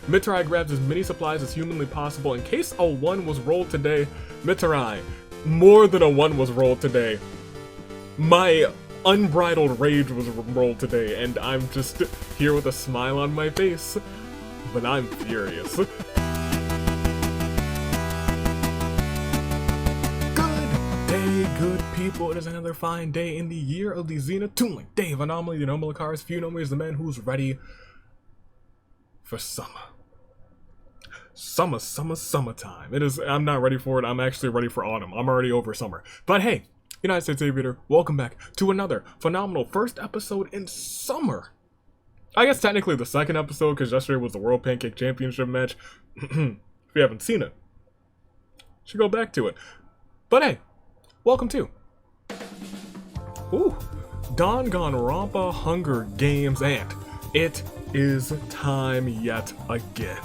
Mitarai grabs as many supplies as humanly possible in case a 1 was rolled today. Mitarai, more than a 1 was rolled today. My unbridled rage was rolled today, and I'm just here with a smile on my face. But I'm furious. Good day, good people. It is another fine day in the year of the Xena Toonlink Dave Anomaly, the Anomaly Cars. Funomi is the man who's ready for summer. Summertime. I'm not ready for it. I'm actually ready for autumn. I'm already over summer. But hey, United States Aviator, welcome back to another phenomenal first episode in summer. I guess technically the second episode, because yesterday was the World Pancake Championship match. If you haven't seen it, you should go back to it. But hey, welcome to Danganronpa Hunger Games, and it is time yet again.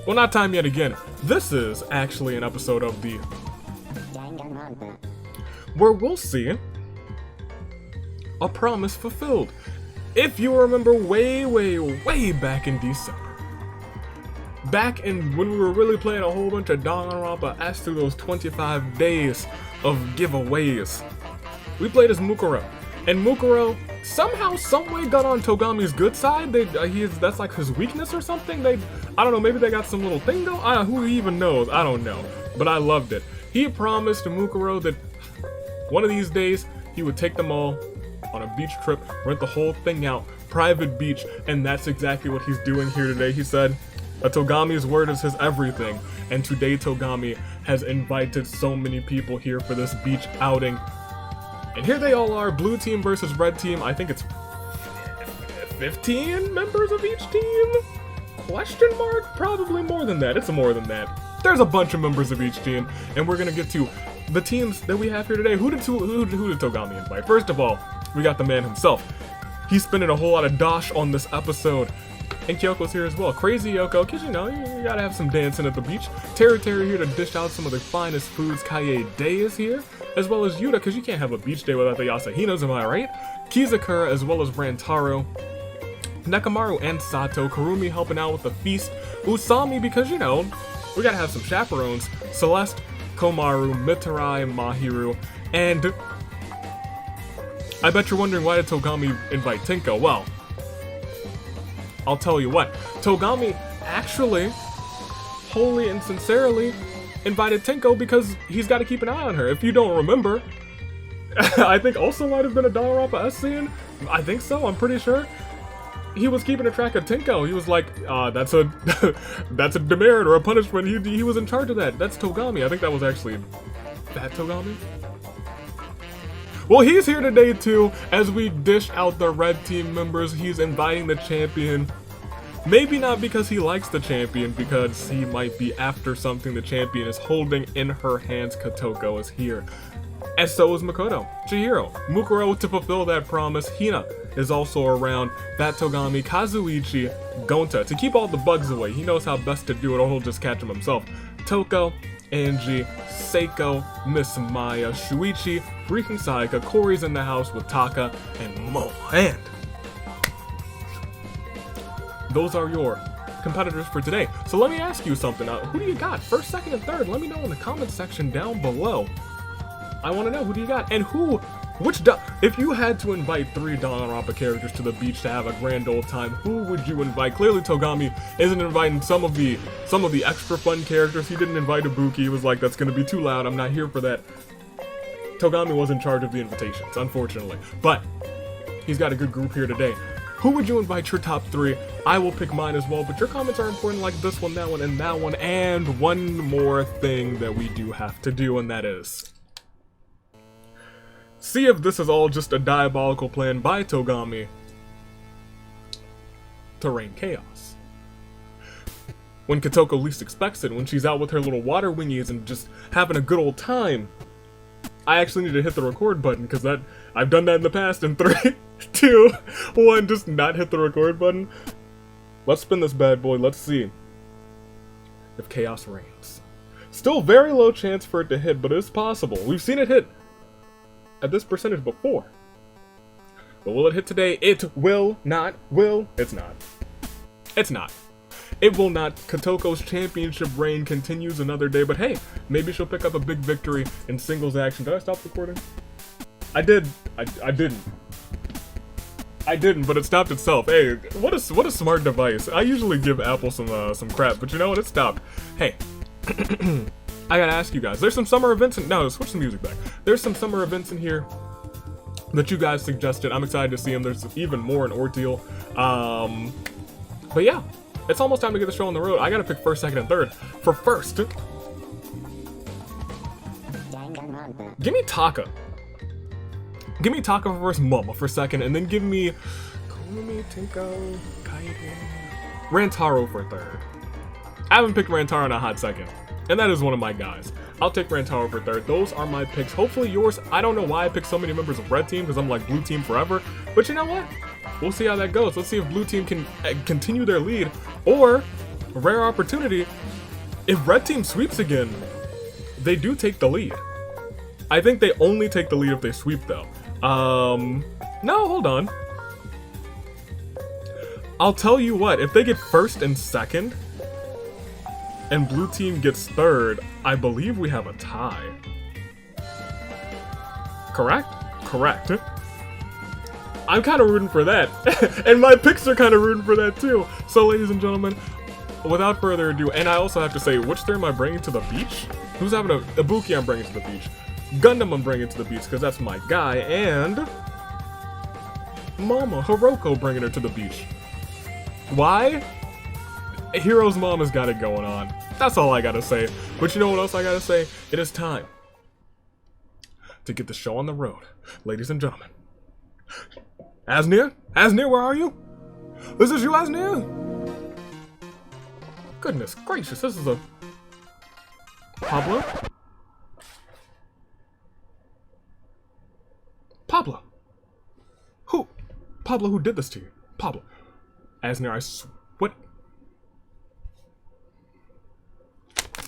Well, not time yet again. This is actually an episode of the where we'll see a promise fulfilled. If you remember way back in December, back in when we were really playing a whole bunch of Danganronpa S through those 25 days of giveaways, we played as Mukuro, and Mukuro somehow, someway got on Togami's good side. That's like his weakness or something. I don't know, maybe they got some little thing going. Who even knows? I don't know, but I loved it. He promised to Mukuro that one of these days he would take them all on a beach trip, rent the whole thing out, private beach, and that's exactly what he's doing here today. He said, a Togami's word is his everything, and today Togami has invited so many people here for this beach outing. And here they all are, blue team versus red team. I think it's 15 members of each team? Question mark? Probably more than that. It's more than that. There's a bunch of members of each team, and we're gonna get to the teams that we have here today. Who did Togami invite? First of all, we got the man himself. He's spending a whole lot of dosh on this episode. And Kyoko's here as well. Crazy Yoko, because you know, you gotta have some dancing at the beach. Terry here to dish out some of the finest foods. Kaie Day is here, as well as Yuta, because you can't have a beach day without the Yasuhinas, am I right? Kizakura, as well as Rantaro. Nekamaru and Sato. Kurumi helping out with the feast. Usami, because you know, we gotta have some chaperones. Celeste, Komaru, Mitarai, Mahiru, and I bet you're wondering, why did Togami invite Tinko? Well, I'll tell you what. Togami actually, wholly and sincerely, invited Tinko because he's got to keep an eye on her. If you don't remember, I think also might have been a Danganronpa S scene. I think so, I'm pretty sure. He was keeping a track of Tinko. He was like, that's a that's a demerit or a punishment. He was in charge of that. That's Togami. I think that was actually that Togami. Well, he's here today too, as we dish out the red team members. He's inviting the champion. Maybe not because he likes the champion, because he might be after something the champion is holding in her hands. Kotoko is here. And so is Makoto, Chihiro, Mukuro to fulfill that promise. Hina is also around. Bat Togami, Kazuichi, Gonta to keep all the bugs away. He knows how best to do it, or he'll just catch them himself. Toko, Angie, Seiko, Miss Maya, Shuichi, Freaking Sayaka, Corey's in the house with Taka, and Mo. And those are your competitors for today. So let me ask you something. Who do you got? First, second, and third? Let me know in the comment section down below. I want to know, who do you got? And if you had to invite 3 Danganronpa characters to the beach to have a grand old time, who would you invite? Clearly Togami isn't inviting some of the extra fun characters. He didn't invite Ibuki. He was like, that's gonna be too loud, I'm not here for that. Togami was in charge of the invitations, unfortunately. But he's got a good group here today. Who would you invite your top 3? I will pick mine as well, but your comments are important, like this one, that one, and that one. And one more thing that we do have to do, and that is see if this is all just a diabolical plan by Togami to rain chaos. When Kotoko least expects it, when she's out with her little water wingies and just having a good old time. I actually need to hit the record button, because I've done that in the past in 3, 2, 1, just not hit the record button. Let's spin this bad boy, let's see if chaos reigns. Still very low chance for it to hit, but it's possible. We've seen it hit at this percentage before. But will it hit today? It will not. It's not. It's not. It will not. Kotoko's championship reign continues another day, but hey, maybe she'll pick up a big victory in singles action. Did I stop recording? I did. I didn't. I didn't, but it stopped itself. Hey, what a smart device. I usually give Apple some crap, but you know what? It stopped. Hey, I gotta ask you guys. There's some summer events in. No, switch the music back. There's some summer events in here that you guys suggested. I'm excited to see them. There's even more in Ordeal. But yeah, it's almost time to get the show on the road. I gotta pick first, second, and third. For first, give me Taka. Give me Taka for first, Mama for second, and then give me Rantaro for third. I haven't picked Rantaro in a hot second, and that is one of my guys. I'll take Rantaro for third. Those are my picks. Hopefully yours. I don't know why I picked so many members of Red Team, because I'm like Blue Team forever. But you know what? We'll see how that goes. Let's see if Blue Team can continue their lead, or a rare opportunity. If Red Team sweeps again, they do take the lead. I think they only take the lead if they sweep, though. No, hold on. I'll tell you what, if they get first and second, and Blue Team gets third, I believe we have a tie. Correct? Correct. I'm kind of rooting for that. And my picks are kind of rooting for that too. So ladies and gentlemen, without further ado, and I also have to say, which three am I bringing to the beach? Who's having a Ibuki I'm bringing to the beach? Gundam I'm bringing to the beach because that's my guy, and Mama, Hiroko bringing her to the beach. Why? Hero's mom has got it going on. That's all I gotta say. But you know what else I gotta say? It is time to get the show on the road. Ladies and gentlemen. Asnir? Asnir, where are you? This is you, Asnir? Goodness gracious, this is a... Pablo? Pablo! Who? Pablo, who did this to you? Pablo. Asnir, what?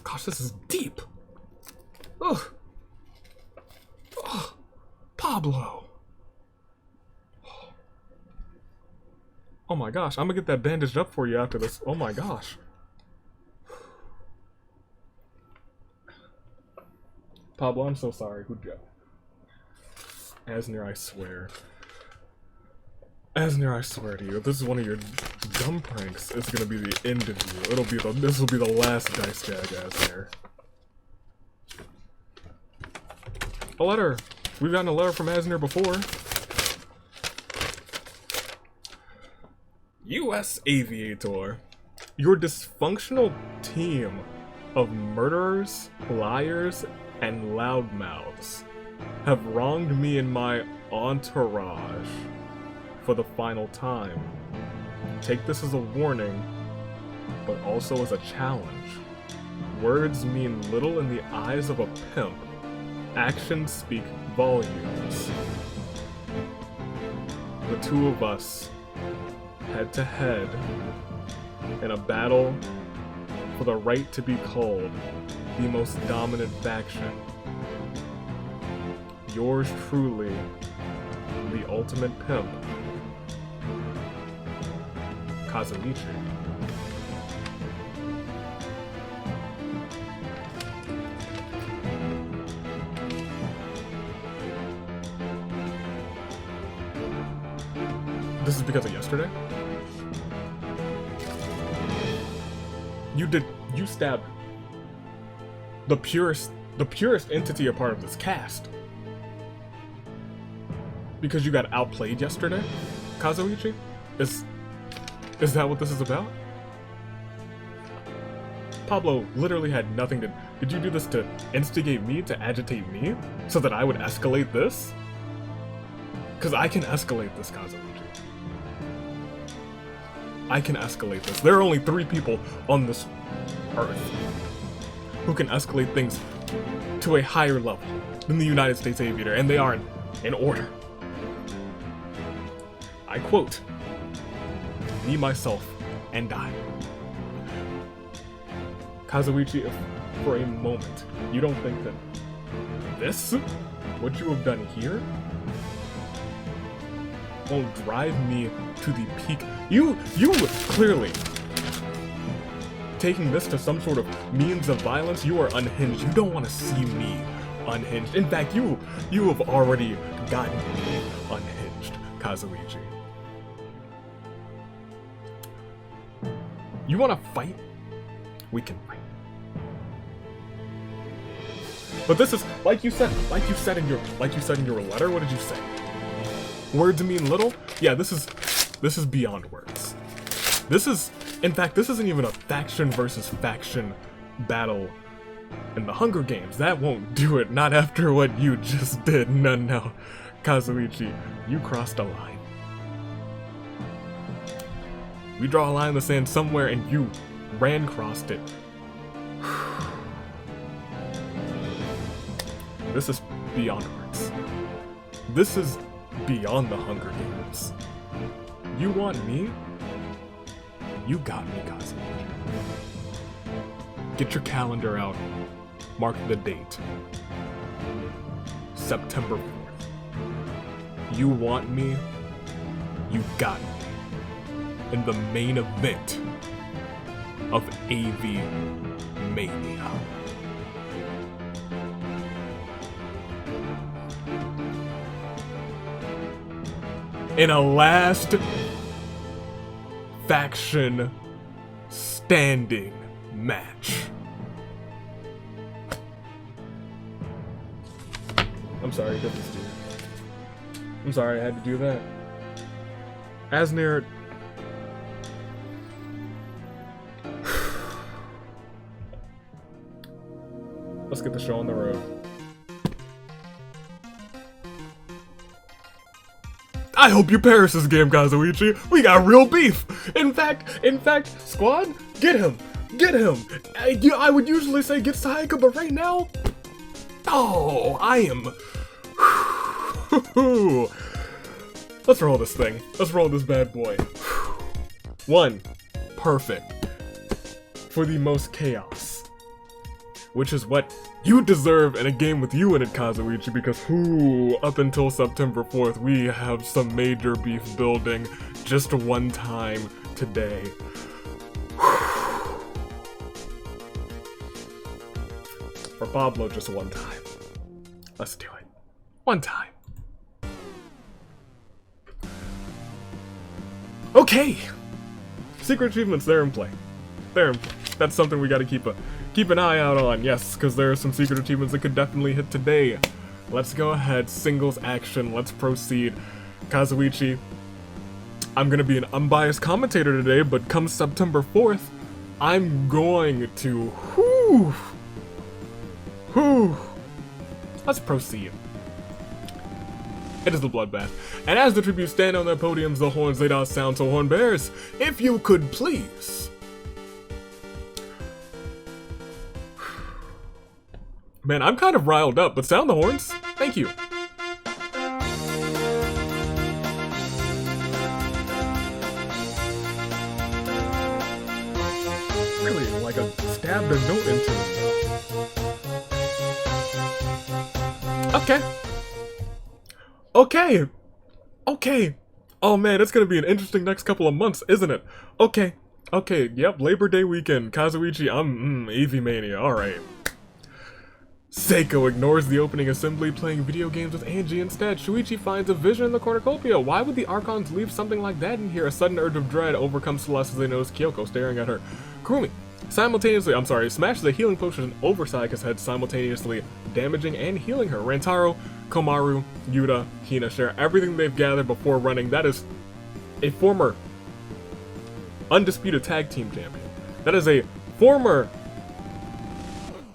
Gosh, this is deep. Ugh. Ugh. Pablo. Oh my gosh, I'm gonna get that bandaged up for you after this. Oh my gosh. Pablo, I'm so sorry. Who'd you? Asnir, I swear. Asnir, I swear to you, if this is one of your dumb pranks, it's gonna be the end of you. This will be the last dice jag, Asnir. A letter. We've gotten a letter from Asnir before. U.S. Aviator. Your dysfunctional team of murderers, liars, and loudmouths have wronged me and my entourage for the final time. Take this as a warning, but also as a challenge. Words mean little in the eyes of a pimp. Actions speak volumes. The two of us, head to head, in a battle for the right to be called the most dominant faction. Yours truly, the ultimate pimp, Kazumichi. This is because of yesterday? You stabbed the purest entity a part of this cast. Because you got outplayed yesterday, Kazuichi? Is that what this is about? Pablo literally had nothing to... Did you do this to instigate me, to agitate me? So that I would escalate this? Because I can escalate this, Kazuichi. I can escalate this. There are only 3 people on this earth who can escalate things to a higher level than the United States Aviator, and they are in order. I quote, me, myself, and I. Kazuichi, if for a moment you don't think that this, what you have done here, won't drive me to the peak. You clearly, taking this to some sort of means of violence, you are unhinged. You don't want to see me unhinged. In fact, you have already gotten me unhinged, Kazuichi. You want to fight? We can fight. But this is like you said in your letter. What did you say? Words mean little? Yeah, this is beyond words. This is, in fact, this isn't even a faction versus faction battle in the Hunger Games. That won't do it, not after what you just did. No. Kazuichi, you crossed a line. We draw a line in the sand somewhere and you crossed it. This is beyond words. This is beyond the Hunger Games. You want me? You got me, Kazuichi. Get your calendar out. Mark the date. September 4th. You want me? You got me. In the main event of AV Mania. In a last faction standing match. I'm sorry, I did this to you. I'm sorry I had to do that. Asner. Let's get the show on the road. I hope you perish this game, Kazuichi. We got real beef. In fact, squad, get him. I would usually say get Sayaka, but right now, oh, I am. Let's roll this thing. Let's roll this bad boy. 1, perfect. For the most chaos, which is what you deserve in a game with you in it, Kazuichi, because up until September 4th, we have some major beef building just one time today. For Pablo, just one time. Let's do it. One time. Okay! Secret achievements, they're in play. That's something we gotta keep an eye out on, yes, because there are some secret achievements that could definitely hit today. Let's go ahead, singles action, let's proceed. Kazuichi, I'm gonna be an unbiased commentator today, but come September 4th, I'm going to, let's proceed. It is the bloodbath. And as the tributes stand on their podiums, the horns laid out sound, so horn bearers, if you could please. Man, I'm kind of riled up, but sound the horns. Thank you. Really, like a stabbed a note into it. Okay. Oh man, it's gonna be an interesting next couple of months, isn't it? Okay, yep, Labor Day weekend. Kazuichi, I'm AV Mania, alright. Seiko ignores the opening assembly, playing video games with Angie instead. Shuichi finds a vision in the cornucopia. Why would the Archons leave something like that in here? A sudden urge of dread overcomes Celeste as they notice Kyoko staring at her. Kurumi smashes a healing potion over Sayaka's head, simultaneously damaging and healing her. Rantaro, Komaru, Yuta, Hina share everything they've gathered before running. That is a former undisputed tag team champion. That is a former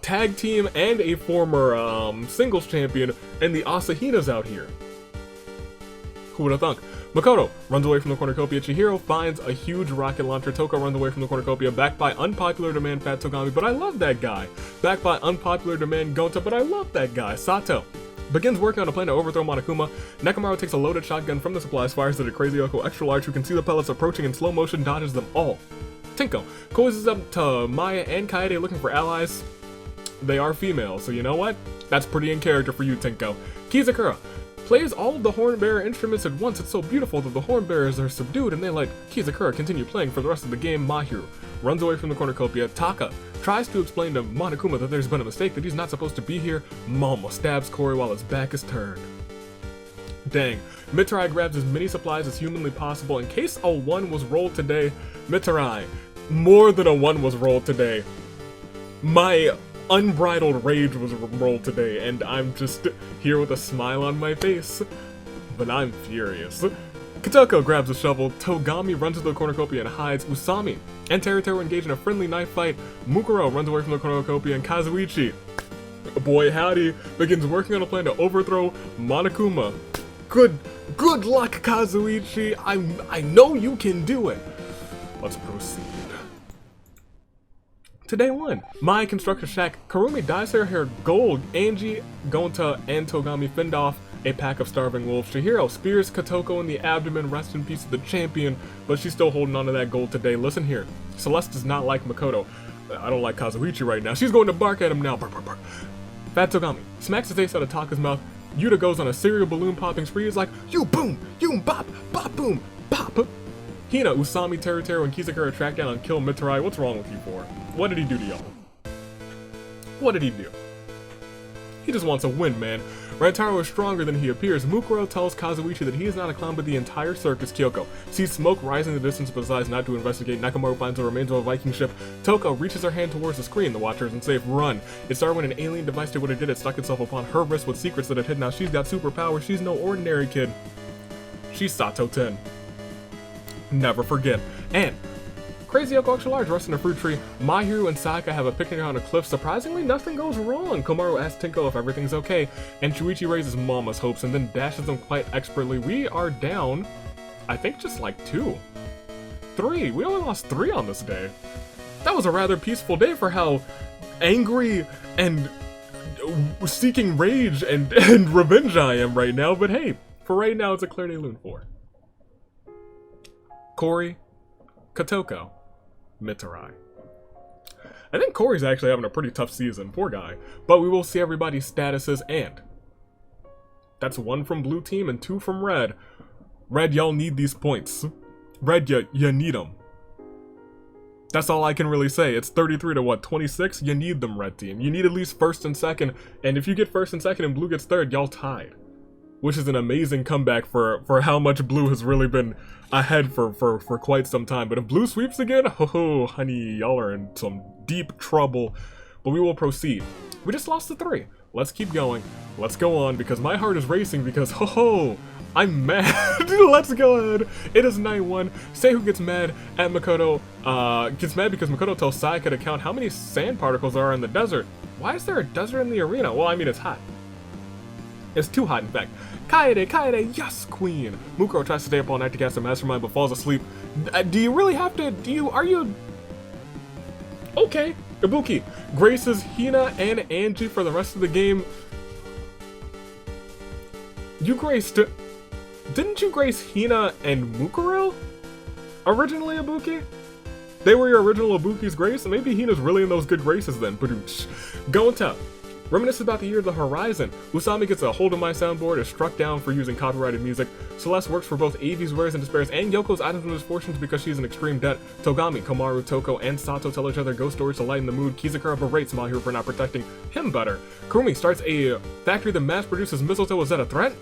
tag team and a former singles champion, and the Asahinas out here. Who would have thunk? Mukuro runs away from the cornucopia. Chihiro finds a huge rocket launcher. Toko runs away from the cornucopia, backed by unpopular demand Fat Togami, but I love that guy. Backed by unpopular demand Gonta, but I love that guy. Sato begins working on a plan to overthrow Monokuma. Nekomaru takes a loaded shotgun from the supplies, fires at a crazy Yoko extra large who can see the pellets approaching in slow motion, dodges them all. Tinko cozies up to Maya and Kaede looking for allies. They are female, so you know what? That's pretty in character for you, Tinko. Kizakura plays all of the horn bearer instruments at once. It's so beautiful that the horn bearers are subdued and they let Kizakura continue playing for the rest of the game. Mahiru runs away from the cornucopia. Taka tries to explain to Monokuma that there's been a mistake, that he's not supposed to be here. Momo stabs Corey while his back is turned. Dang. Mitarai grabs as many supplies as humanly possible in case a 1 was rolled today. Mitarai, more than a 1 was rolled today. My unbridled rage was rolled today, and I'm just here with a smile on my face. But I'm furious. Kotoko grabs a shovel, Togami runs to the cornucopia and hides, Usami and Teruteru engage in a friendly knife fight, Mukuro runs away from the cornucopia, and Kazuichi, boy howdy, begins working on a plan to overthrow Monokuma. Good luck, Kazuichi. I know you can do it. Let's proceed. Today 1. My construction shack. Karumi dyes her hair gold. Angie, Gonta, and Togami fend off a pack of starving wolves. Chihiro spears Kotoko in the abdomen. Rest in peace to the champion, but she's still holding on to that gold today. Listen here. Celeste does not like Makoto. I don't like Kazuichi right now. She's going to bark at him now. Bark, bark, bark. Fat Togami smacks his face out of Taka's mouth. Yuta goes on a cereal balloon popping spree. He's like, you boom, you bop, bop boom, pop. Hina, Usami, Teruteru, and Kizakura track down and kill Mitarai. What's wrong with you four? What did he do to y'all? What did he do? He just wants a win, man. Rantaro is stronger than he appears. Mukuro tells Kazuichi that he is not a clown but the entire circus. Kyoko sees smoke rising in the distance but decides not to investigate. Nakamura finds the remains of a Viking ship. Toko reaches her hand towards the screen. The Watcher isn't safe. Run. It started when an alien device did what it did. It stuck itself upon her wrist with secrets that it hid. Now she's got superpowers. She's no ordinary kid. She's Sato 10. Never forget. And Crazy Yoko Extra Large rests in a fruit tree. Mahiru and Sayaka have a picnic on a cliff. Surprisingly, nothing goes wrong. Komaru asks Tinko if everything's okay, and Shuichi raises Mama's hopes and then dashes them quite expertly. We are down, I think, just like 2. 3. We only lost 3 on this day. That was a rather peaceful day for how angry and seeking rage and revenge I am right now, but hey, for right now, it's a clear day Loon 4. Corey, Kotoko, Mitarai. I think Corey's actually having a pretty tough season, poor guy. But we will see everybody's statuses, and that's 1 from blue team and 2 from red. Red, y'all need these points. Red, you need them. That's all I can really say. It's 33 to what, 26? You need them, red team. You need at least 1st and 2nd, and if you get 1st and 2nd and blue gets 3rd, y'all tied. Which is an amazing comeback for how much blue has really been ahead for quite some time. But if blue sweeps again, oh honey, y'all are in some deep trouble. But we will proceed. We just lost to 3. Let's keep going. Let's go on, because my heart is racing because, I'm mad. Let's go ahead. It is night 1. Seihu gets mad at Makoto. Gets mad because Makoto tells Sayaka to count how many sand particles there are in the desert. Why is there a desert in the arena? Well, I mean, it's hot. It's too hot, in fact. Kaede, Kaede, yes, queen! Mukuro tries to stay up all night to cast a mastermind, but falls asleep. Do you really have to, are you... Okay. Ibuki graces Hina and Angie for the rest of the game. You graced... Didn't you grace Hina and Mukuro? Originally, Ibuki? They were your original Ibuki's grace? Maybe Hina's really in those good graces then. Gonta reminisces about the year of the horizon. Usami gets a hold of my soundboard, is struck down for using copyrighted music. Celeste works for both Avi's Wares and Despairs and Yoko's Items and Misfortunes because she's in extreme debt. Togami, Komaru, Toko, and Sato tell each other ghost stories to lighten the mood. Kizakura berates Mahiru for not protecting him better. Kurumi starts a factory that mass produces mistletoe. Is that a threat?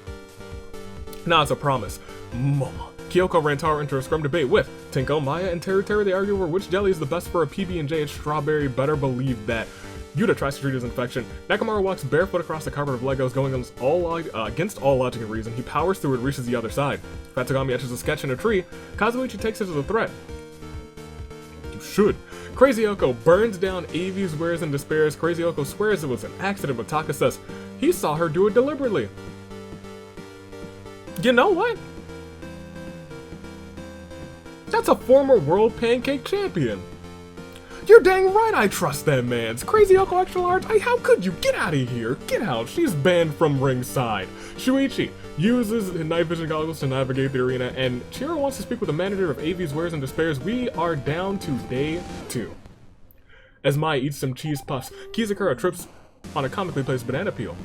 Nah, it's a promise. Mama. Kyoko Rantaro enter a scrum debate with Tinko, Maya, and Teruteru. They argue over which jelly is the best for a PB&J. It's strawberry. Better believe that. Yuta tries to treat his infection. Nakamura walks barefoot across the carpet of Legos, going against all logic and reason. He powers through and reaches the other side. Fat Togami etches a sketch in a tree. Kazuichi takes it as a threat. You should. Crazy Yoko burns down Avi's Wares and Despairs. Crazy Yoko swears it was an accident, but Taka says he saw her do it deliberately. You know what? That's a former World Pancake Champion. You're dang right I trust that man. It's Crazy Yoko Extra Large. How could you? Get out of here. Get out. She's banned from ringside. Shuichi uses his night vision goggles to navigate the arena, and Chiro wants to speak with the manager of Avi's Wares and Despairs. We are down to day 2. As Mai eats some cheese puffs, Kizakura trips on a comically placed banana peel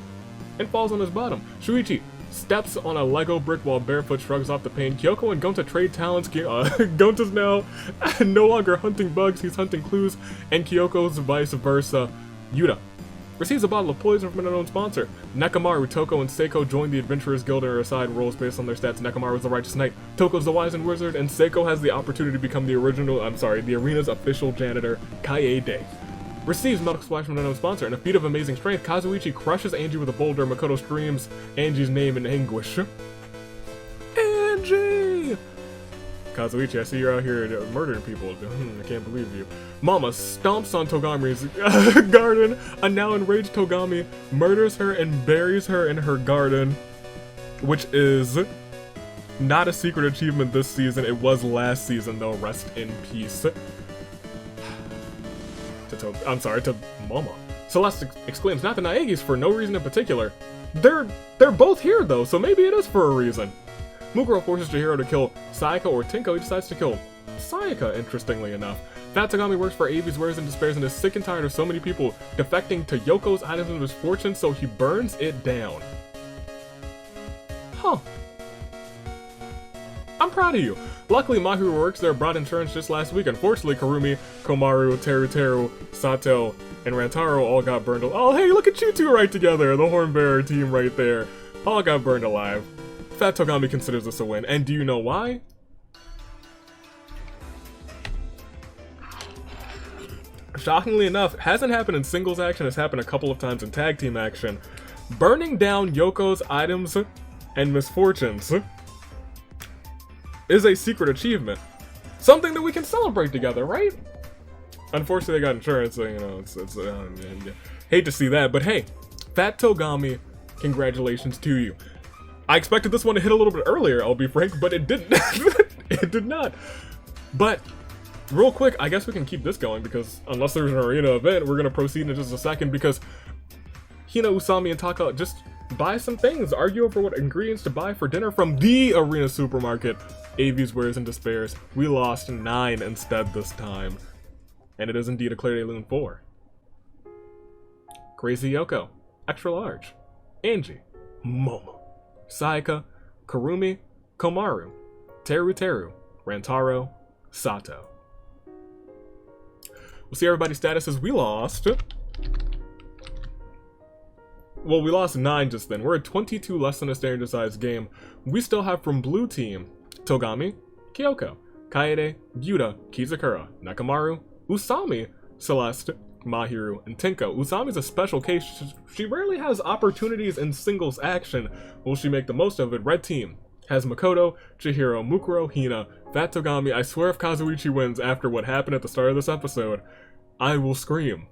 and falls on his bottom. Shuichi steps on a Lego brick while barefoot shrugs off the pain. Kyoko and Gonta trade talents. Gonta's now no longer hunting bugs, he's hunting clues, and Kyoko's vice versa. Yuta receives a bottle of poison from an unknown sponsor. Nekomaru, Toko, and Seiko join the Adventurers Guild and are assigned roles based on their stats. Nekomaru is the Righteous Knight, Toko's the Wizened Wizard, and Seiko has the opportunity to become the arena's official janitor, Kaede. Receives Medical Splash from an unknown sponsor. In a feat of amazing strength, Kazuichi crushes Angie with a boulder. Makoto screams Angie's name in anguish. Angie! Kazuichi, I see you're out here murdering people. I can't believe you. Mama stomps on Togami's garden. A now enraged Togami murders her and buries her in her garden, which is not a secret achievement this season. It was last season, though. Rest in peace. To Mama. Celeste exclaims, not the Naegis for no reason in particular. They're both here though, so maybe it is for a reason. Mukuro forces Chihiro to kill Sayaka or Tinko. He decides to kill Sayaka, interestingly enough. Fat Togami works for Avi's Wares and Despairs and is sick and tired of so many people defecting to Yoko's items of misfortune, so he burns it down. Huh. I'm proud of you. Luckily, Mahiru works there brought insurance just last week. Unfortunately, Karumi, Komaru, Teruteru, Sato, and Rantaro all got burned alive. Oh, hey, look at you two right together. The Horn Bearer team right there. All got burned alive. Fat Togami considers this a win. And do you know why? Shockingly enough, hasn't happened in singles action, has happened a couple of times in tag team action. Burning down Yoko's items and misfortunes is a secret achievement. Something that we can celebrate together, right? Unfortunately, they got insurance, so, you know, yeah. Hate to see that, but hey, Fat Togami, congratulations to you. I expected this one to hit a little bit earlier, I'll be frank, but it didn't. It did not. But, real quick, I guess we can keep this going, because unless there's an arena event, we're going to proceed in just a second, because Hina, Usami, and Taka just buy some things, argue over what ingredients to buy for dinner from the arena supermarket. Avi's Wares and Despairs. We lost 9 instead this time. And it is indeed a Claire de Lune 4. Crazy Yoko. Extra large. Angie. Momo. Sayaka. Karumi. Komaru. Teruteru. Rantaro. Sato. We'll see everybody's status as we lost. Well, we lost 9 just then. We're at 22 less than a standard size game. We still have from blue team Togami, Kyoko, Kaede, Yuta, Kizakura, Nekomaru, Usami, Celeste, Mahiru, and Tinko. Usami's a special case. She rarely has opportunities in singles action. Will she make the most of it? Red team has Makoto, Chihiro, Mukuro, Hina, Fat Togami. I swear if Kazuichi wins after what happened at the start of this episode, I will scream.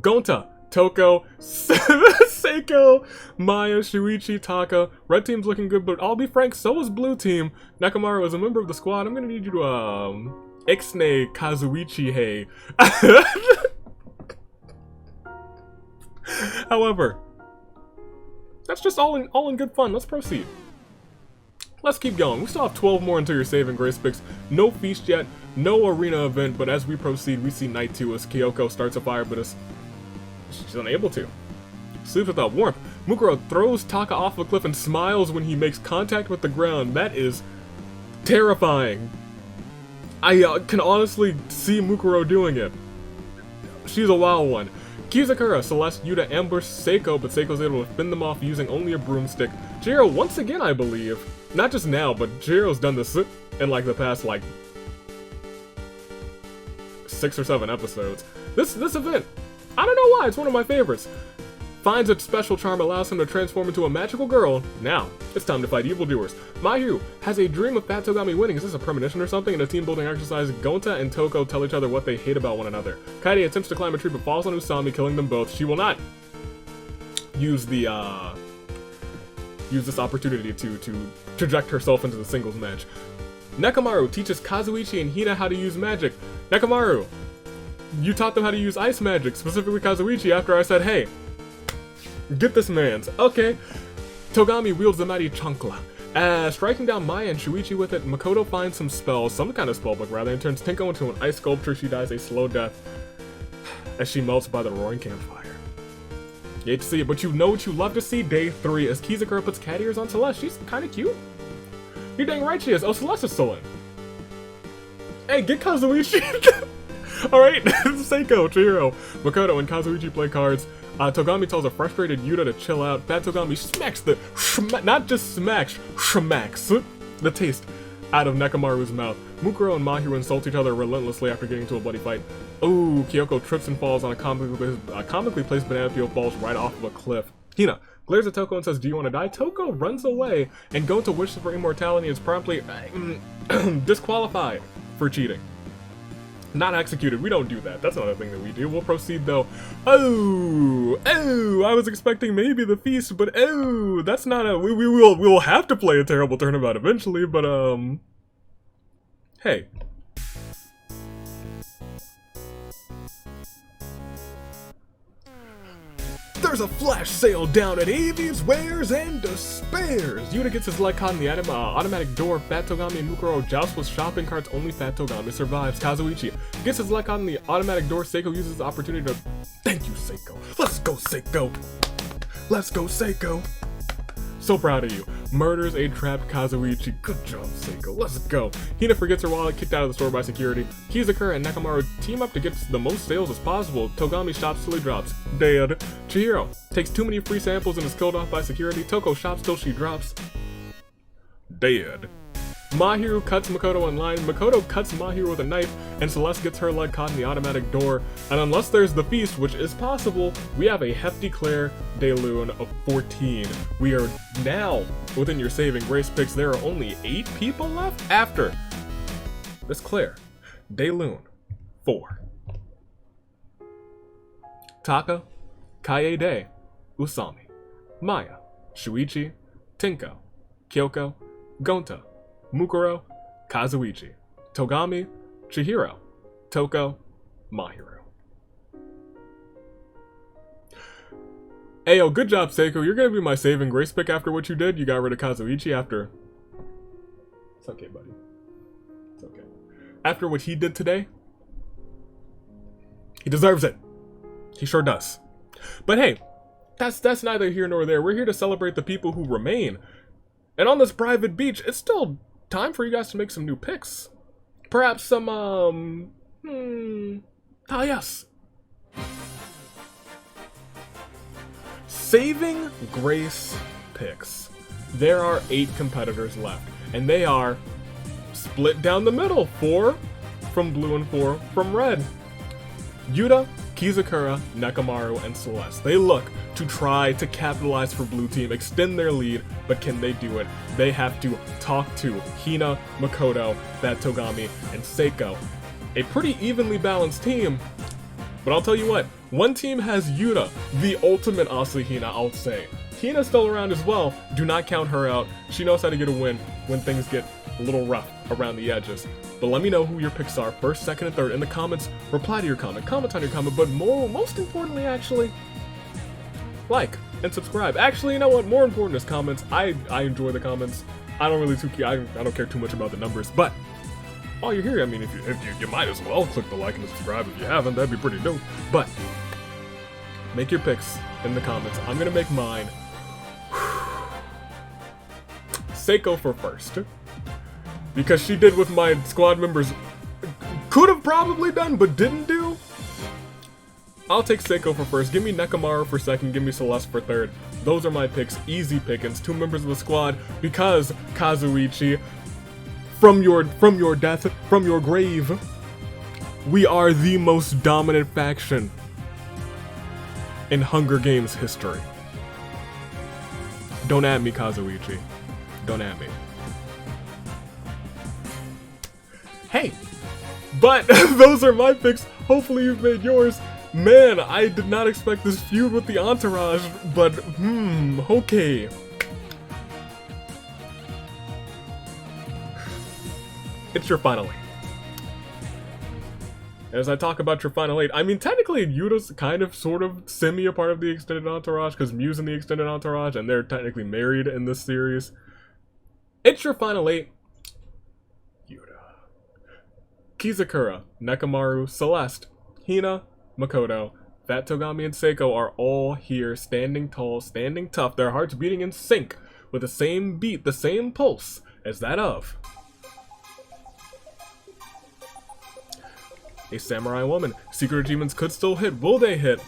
Gonta, Toko, Seiko, Maya, Shuichi, Taka. Red team's looking good, but I'll be frank, so is blue team. Nekomaru is a member of the squad. I'm gonna need you to, Ixnay Kazuichi hey. However, that's just all in good fun. Let's proceed. Let's keep going. We still have 12 more until your save and grace picks. No feast yet, no arena event, but as we proceed, we see Night 2 as Kyoko starts a fire, but she's unable to. Sleeps without warmth. Mukuro throws Taka off a cliff and smiles when he makes contact with the ground. That is terrifying. I can honestly see Mukuro doing it. She's a wild one. Kizakura, Celeste, Yuta ambush Seiko, but Seiko's able to fend them off using only a broomstick. Chihiro once again, I believe. Not just now, but Chihiro's done this in like the past like 6 or 7 episodes. This event, I don't know why, it's one of my favorites. Finds a special charm allows him to transform into a magical girl. Now, it's time to fight evildoers. Mahiru has a dream of Fat Togami winning. Is this a premonition or something? In a team building exercise, Gonta and Toko tell each other what they hate about one another. Kaede attempts to climb a tree but falls on Usami, killing them both. She will not use the use this opportunity to traject herself into the singles match. Nekomaru teaches Kazuichi and Hina how to use magic. Nekomaru, you taught them how to use ice magic, specifically Kazuichi, after I said, hey, get this man's. Okay. Togami wields the mighty Chankla. Striking down Maya and Shuichi with it, Makoto finds some spells, some kind of spellbook rather, and turns Tinko into an ice sculpture. She dies a slow death as she melts by the roaring campfire. You hate to see it, but you know what you love to see? Day 3, as Kizakura puts cat ears on Celeste. She's kind of cute. You're dang right she is. Oh, Celeste is still in. Hey, get Kazuichi. Alright, Seiko, Chihiro, Makoto, and Kazuichi play cards. Togami tells a frustrated Yuta to chill out. Fat Togami smacks the not just smacks, smacks the taste out of Nekamaru's mouth. Mukuro and Mahiro insult each other relentlessly after getting into a bloody fight. Ooh, Kyoko trips and falls on a comically placed banana peel, falls right off of a cliff. Hina glares at Toko and says, "Do you want to die?" Toko runs away, and Gonta wishes for immortality is promptly disqualified for cheating. Not executed. We don't do that. That's not a thing that we do. We'll proceed though. Oh, I was expecting maybe the feast, but that's not a. We will have to play a terrible turnabout eventually, but hey. There's a flash sale down at Avi's Wares and Despairs! Yuta gets his leg caught in the automatic door. Fat Togami and Mukuro joust with shopping carts. Only Fat Togami survives. Kazuichi gets his leg caught in the automatic door. Seiko uses the opportunity to... Thank you, Seiko. Let's go, Seiko! Let's go, Seiko! So proud of you. Murders a trapped Kazuichi. Good job, Seiko. Let's go. Hina forgets her wallet, kicked out of the store by security. Kizakura and Nekamaru team up to get the most sales as possible. Togami shops till he drops. Dead. Chihiro takes too many free samples and is killed off by security. Toko shops till she drops. Dead. Mahiro cuts Makoto in line. Makoto cuts Mahiro with a knife, and Celeste gets her leg caught in the automatic door. And unless there's the feast, which is possible, we have a hefty Claire de Lune of 14. We are now within your saving grace picks. There are only 8 people left after this Claire de Lune 4. Taka, Kaede, Usami, Maya, Shuichi, Tinko, Kyoko, Gonta, Mukuro, Kazuichi, Togami, Chihiro, Toko, Mahiro. Ayo, good job, Seiko. You're gonna be my saving grace pick after what you did. You got rid of Kazuichi after... It's okay, buddy. It's okay. After what he did today, he deserves it. He sure does. But hey, that's neither here nor there. We're here to celebrate the people who remain. And on this private beach, it's still time for you guys to make some new picks. Perhaps some, yes. Saving grace picks. There are 8 competitors left, and they are split down the middle. 4 from blue and 4 from red. Yuta, Kizakura, Nekamaru, and Celeste. They look to try to capitalize for blue team, extend their lead, but can they do it? They have to talk to Hina, Makoto, Fat Togami, and Seiko. A pretty evenly balanced team, but I'll tell you what, one team has Yuta, the ultimate Asahina, I'll say. Hina's still around as well, do not count her out. She knows how to get a win when things get a little rough around the edges. But let me know who your picks are, first, second, and third in the comments. Reply to your comment on your comment, but most importantly, actually, like and subscribe. Actually, you know what? More important is comments. I enjoy the comments. I don't really I don't care too much about the numbers, but while you're here, I mean, if you might as well click the like and the subscribe if you haven't. That'd be pretty dope. But make your picks in the comments. I'm gonna make mine. Seiko for first, because she did what my squad members could have probably done but didn't do. I'll take Seiko for first, give me Nekamaru for second, give me Celeste for third. Those are my picks, easy pickings, 2 members of the squad, because Kazuichi, from your death, from your grave, we are the most dominant faction in Hunger Games history. Don't at me, Kazuichi. Don't at me. Hey, but those are my picks. Hopefully you've made yours. Man, I did not expect this feud with the Entourage, but okay. It's your final 8. As I talk about your final 8, I mean, technically Yuta's kind of, sort of, semi a part of the extended entourage, because Mew's in the extended entourage, and they're technically married in this series. It's your final 8. Yuta, Kizakura, Nekamaru, Celeste, Hina, Makoto, Fat Togami and Seiko are all here, standing tall, standing tough, their hearts beating in sync, with the same beat, the same pulse as that of a samurai woman. Secret achievements could still hit. Will they hit?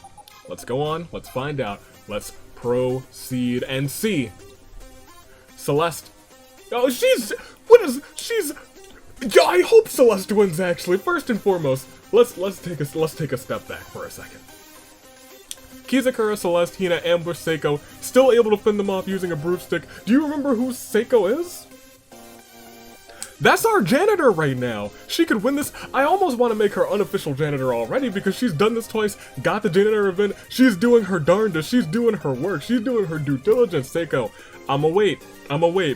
Let's go on. Let's find out. Let's proceed and see. Celeste. Oh, she's... Yeah, I hope Celeste wins, actually. First and foremost, let's take a step back for a second. Kizakura, Celeste, Hina, ambush Seiko, still able to fend them off using a broomstick. Do you remember who Seiko is? That's our janitor right now. She could win this. I almost want to make her unofficial janitor already because she's done this twice, got the janitor event. She's doing her darndest. She's doing her work. She's doing her due diligence. Seiko, I'ma wait,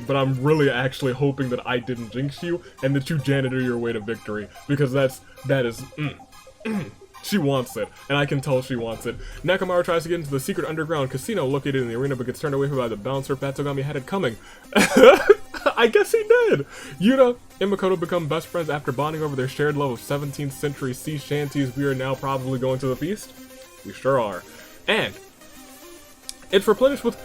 but I'm really actually hoping that I didn't jinx you and that you janitor your way to victory, because that is. She wants it, and I can tell she wants it. Nekomaru tries to get into the secret underground casino located in the arena, but gets turned away from by the bouncer. Fat Togami had it coming. I guess he did! Yuta and Mukuro become best friends after bonding over their shared love of 17th century sea shanties. We are now probably going to the feast? We sure are. And it's replenished with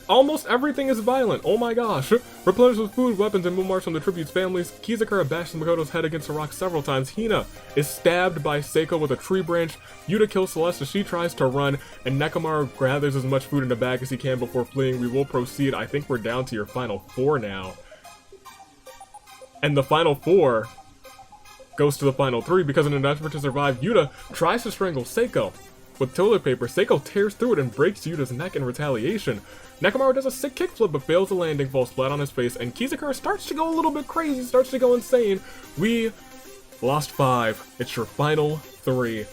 almost everything is violent. Oh my gosh. Replenished with food, weapons, and moon marks from the tribute's families. Kizakura bashes Makoto's head against a rock several times. Hina is stabbed by Seiko with a tree branch. Yuta kills Celeste as she tries to run, and Nekomaru gathers as much food in the bag as he can before fleeing. We will proceed. I think we're down to your final 4 now. And the final 4 goes to the final 3 because in an effort to survive, Yuta tries to strangle Seiko. With toilet paper, Seiko tears through it and breaks Yuta's neck in retaliation. Nekomaru does a sick kickflip but fails the landing, falls flat on his face, and Kizakura starts to go a little bit crazy, starts to go insane. We lost 5. It's your final 3.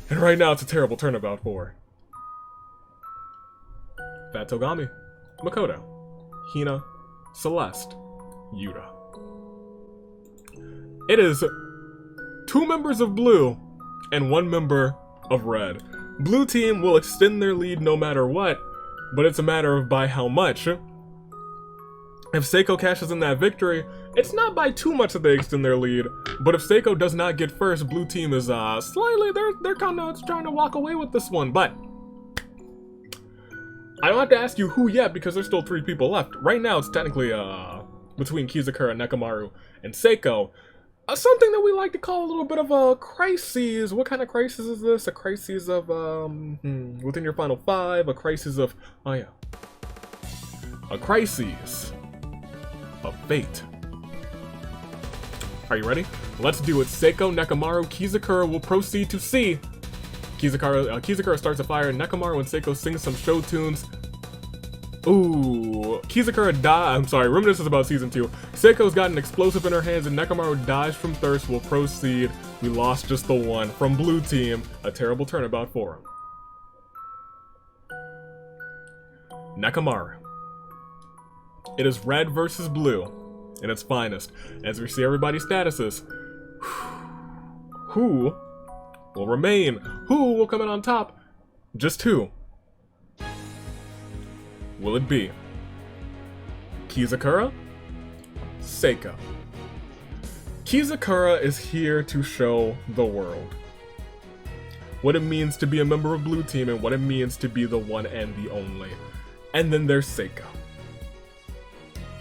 And right now it's a terrible turnabout for Fat Togami, Makoto, Hina, Celeste, Yuta. It is 2 members of blue and 1 member of red. Blue team will extend their lead no matter what, but it's a matter of by how much. If Seiko cashes in that victory, it's not by too much that they extend their lead, but if Seiko does not get first, blue team is slightly, they're kind of trying to walk away with this one, but I don't have to ask you who yet because there's still 3 people left. Right now it's technically between Kizakura, Nekomaru, and Seiko. Something that we like to call a little bit of a crisis. What kind of crisis is this? A crisis of, within your final 5, a crisis of, oh yeah. A crisis of fate. Are you ready? Let's do it. Seiko, Nekomaru, Kizakura will proceed to C. Kizakura starts a fire, Nekomaru and Seiko sing some show tunes. Ooh, Kizakura I'm sorry, reminiscences about Season 2. Seiko's got an explosive in her hands and Nekomaru dies from thirst. Will proceed. We lost just the 1 from blue team. A terrible turnabout for him. Nekomaru. It is red versus blue in its finest. As we see everybody's statuses. Who will remain? Who will come in on top? Just 2. Will it be Kizakura? Seiko. Kizakura is here to show the world what it means to be a member of Blue Team and what it means to be the one and the only. And then there's Seiko.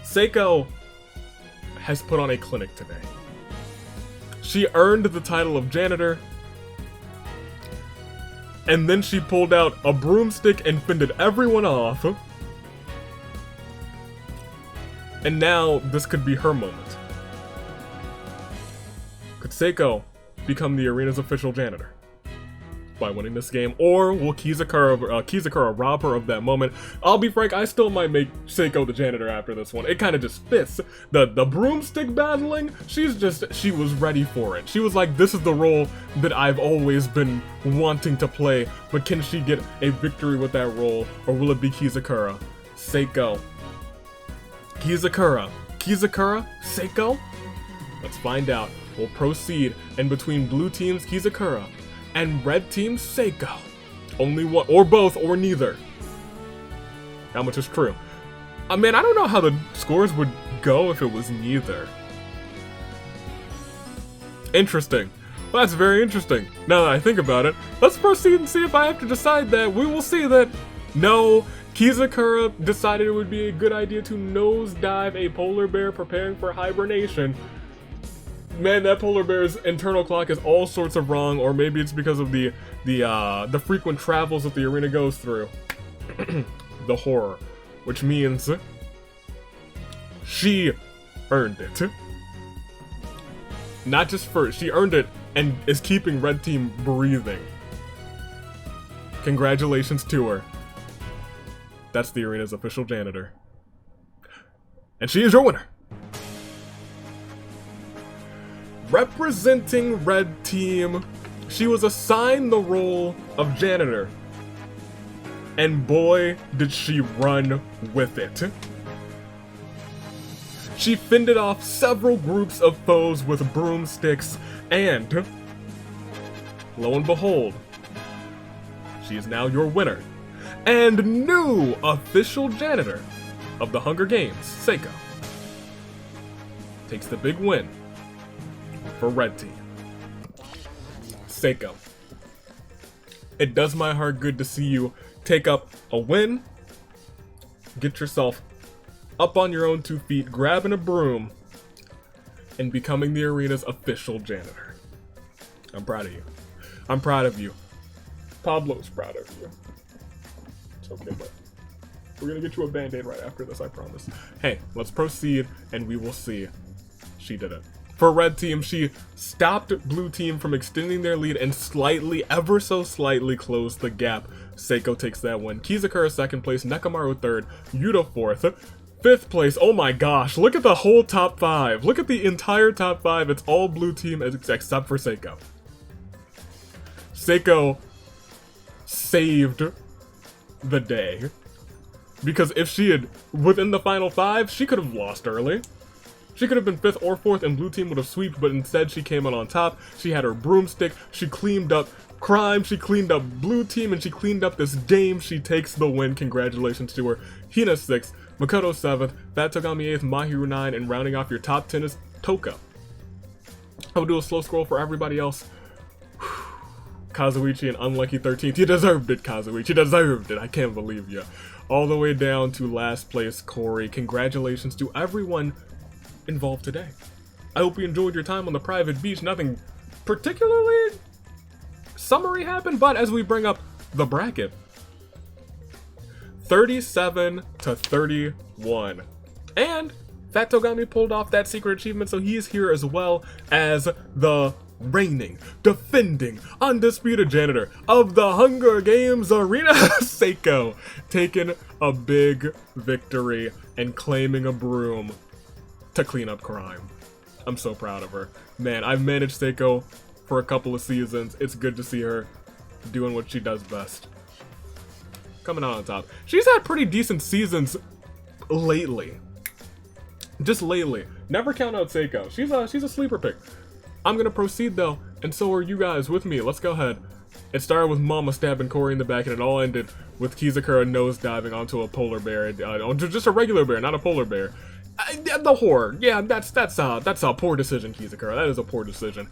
Seiko has put on a clinic today. She earned the title of janitor, and then she pulled out a broomstick and fended everyone off. And now, this could be her moment. Could Seiko become the arena's official janitor by winning this game? Or will Kizakura rob her of that moment? I'll be frank, I still might make Seiko the janitor after this one. It kind of just fits. The broomstick battling, she was ready for it. She was like, this is the role that I've always been wanting to play, but can she get a victory with that role? Or will it be Kizakura? Seiko. Kizakura, Seiko? Let's find out. We'll proceed. And between blue team's Kizakura and red team's Seiko, only one, or both, or neither. How much is true? I mean, I don't know how the scores would go if it was neither. Interesting. Well, that's very interesting. Now that I think about it, let's proceed and see if I have to decide that. We will see that no, Kizakura decided it would be a good idea to nosedive a polar bear preparing for hibernation. Man, that polar bear's internal clock is all sorts of wrong, or maybe it's because of the frequent travels that the arena goes through. The horror, which means she earned it. Not just first, she earned it and is keeping Red Team breathing. Congratulations to her. That's the arena's official janitor. And she is your winner. Representing Red Team, she was assigned the role of janitor. And boy, did she run with it. She fended off several groups of foes with broomsticks, and lo and behold, she is now your winner and new official janitor of the Hunger Games. Seiko takes the big win for Red Team. Seiko, it does my heart good to see you take up a win, get yourself up on your own 2 feet, grabbing a broom, and becoming the arena's official janitor. I'm proud of you. I'm proud of you. Pablo's proud of you. It's okay, but we're gonna get you a band-aid right after this, I promise. Hey, let's proceed, and we will see. She did it. For Red Team, she stopped Blue Team from extending their lead and slightly, ever so slightly, closed the gap. Seiko takes that win. Kizakura 2nd place, Nekomaru 3rd, Yuta 4th. 5th place, oh my gosh, look at the whole top 5. Look at the entire top 5. It's all Blue Team except for Seiko. Seiko saved the day. Because if she had, within the final 5, she could have lost early. She could have been 5th or 4th and Blue Team would have sweeped, but instead she came out on top. She had her broomstick, she cleaned up crime, she cleaned up Blue Team, and she cleaned up this game. She takes the win. Congratulations to her. Hina 6th, Mukuro 7th, Fat Togami 8th, Mahiru 9, and rounding off your top 10 is Toka. I will do a slow scroll for everybody else. Kazuichi and Unlucky 13th. You deserved it, Kazuichi. You deserved it. I can't believe you. All the way down to last place, Corey. Congratulations to everyone involved today. I hope you enjoyed your time on the private beach. Nothing particularly summary happened, but as we bring up the bracket, 37 to 31. And Fat Togami pulled off that secret achievement, so he is here as well as the reigning, defending, undisputed janitor of the Hunger Games arena, Seiko, taking a big victory and claiming a broom to clean up crime. I'm so proud of her. Man, I've managed Seiko for a couple of seasons. It's good to see her doing what she does best. Coming out on top. She's had pretty decent seasons lately. Just lately. Never count out Seiko. She's a sleeper pick. I'm gonna proceed though, and so are you guys with me. Let's go ahead. It started with Mama stabbing Corey in the back, and it all ended with Kizakura nose diving onto a polar bear, just a regular bear, not a polar bear. The horror. Yeah, that's a poor decision, Kizakura. That is a poor decision.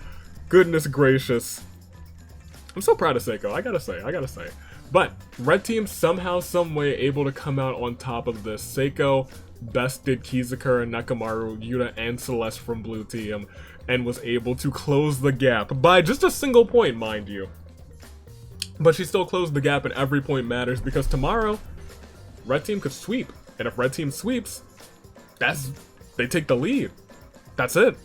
Goodness gracious. I'm so proud of Seiko. I gotta say. But Red Team somehow, some way able to come out on top of this. Seiko bested Kizakura, Nekomaru, Yuta, and Celeste from Blue Team, and was able to close the gap by just a single point, mind you. But she still closed the gap, and every point matters, because tomorrow, Red Team could sweep. And if Red Team sweeps, they take the lead. That's it.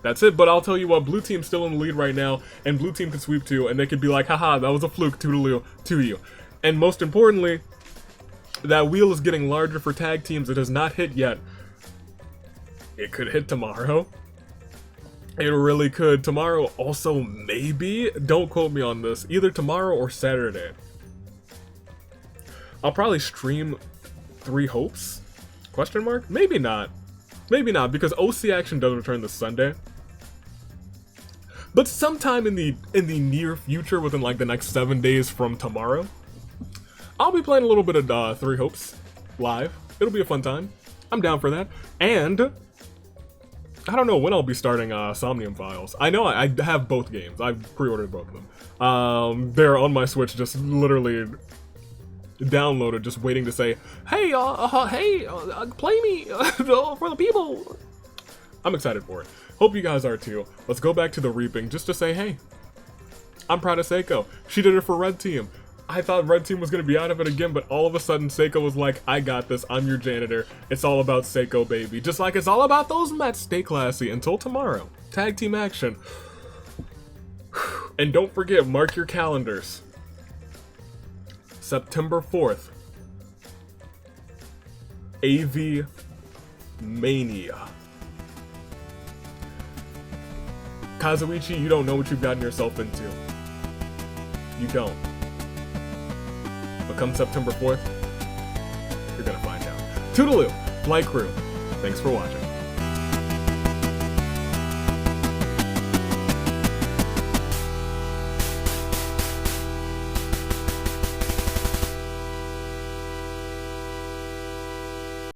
But I'll tell you what, Blue Team's still in the lead right now, and Blue Team could sweep too, and they could be like, haha, that was a fluke, toodaloo, to you. And most importantly, that wheel is getting larger for tag teams. It has not hit yet. It could hit tomorrow. It really could. Tomorrow also, maybe, don't quote me on this, either tomorrow or Saturday. I'll probably stream 3 Hopes? Question mark? Maybe not. Maybe not, because OC Action does return this Sunday. But sometime in the near future, within like the next 7 days from tomorrow, I'll be playing a little bit of 3 Hopes live. It'll be a fun time. I'm down for that. And I don't know when I'll be starting Somnium Files. I know I have both games. I've pre-ordered both of them. They're on my Switch, just literally downloaded, just waiting to say, hey, play me for the people. I'm excited for it. Hope you guys are too. Let's go back to the reaping just to say, hey, I'm proud of Seiko. She did it for Red Team. I thought Red Team was going to be out of it again, but all of a sudden Seiko was like, I got this, I'm your janitor. It's all about Seiko, baby. Just like it's all about those Mets. Stay classy. Until tomorrow. Tag team action. And don't forget, mark your calendars. September 4th. AV Mania. Kazuichi, you don't know what you've gotten yourself into. You don't. But come September 4th, you're gonna find out. Toodaloo, Flight Crew, thanks for watching.